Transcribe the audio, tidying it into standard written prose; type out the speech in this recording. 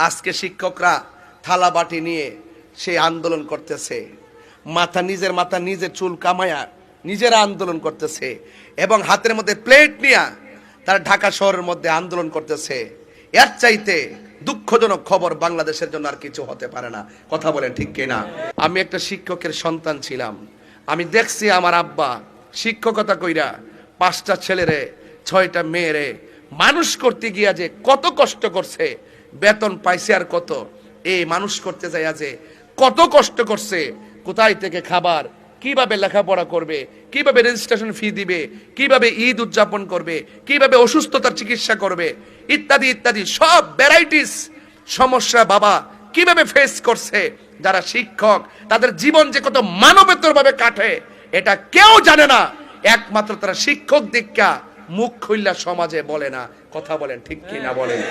আজকে শিক্ষকরা থালা বাটি নিয়ে সেই আন্দোলন করতেছে, নিজের মাথা নিজের চুল কামায়া নিজেরা আন্দোলন করতেছে, এবং হাতের মধ্যে প্লেট নিয়ে তারা ঢাকা শহরের মধ্যে আন্দোলন করতেছে। এর চাইতে দুঃখজনক খবর বাংলাদেশের জন্য আর কিছু হতে পারে না। কথা বলেন ঠিক কিনা? আমি একটা শিক্ষকের সন্তান ছিলাম। আমি দেখছি আমার আব্বা শিক্ষকতা কইরা 5টা ছেলেরে 6টা মেয়েরে মানুষ করতে গিয়া যে কত কষ্ট করছে, বেতন পাইছে আর কত, এই মানুষ করতে যাইয়া যে কত কষ্ট করছে, কোথায় থেকে খাবার, কিভাবে লেখাপড়া করবে, কিভাবে রেজিস্ট্রেশন ফি দিবে, কিভাবে ঈদ উদযাপন করবে, কিভাবে অসুস্থতার চিকিৎসা করবে, ইত্যাদি ইত্যাদি সব ভ্যারাইটিস সমস্যা বাবা কিভাবে ফেস করছে যারা শিক্ষক, তাদের জীবন যে কত মানবেতর ভাবে কাটে এটা কেউ জানে না। একমাত্র তারা শিক্ষক দীক্ষা মুখ খুললা সমাজে বলে না। কথা বলেন ঠিক কিনা বলেন?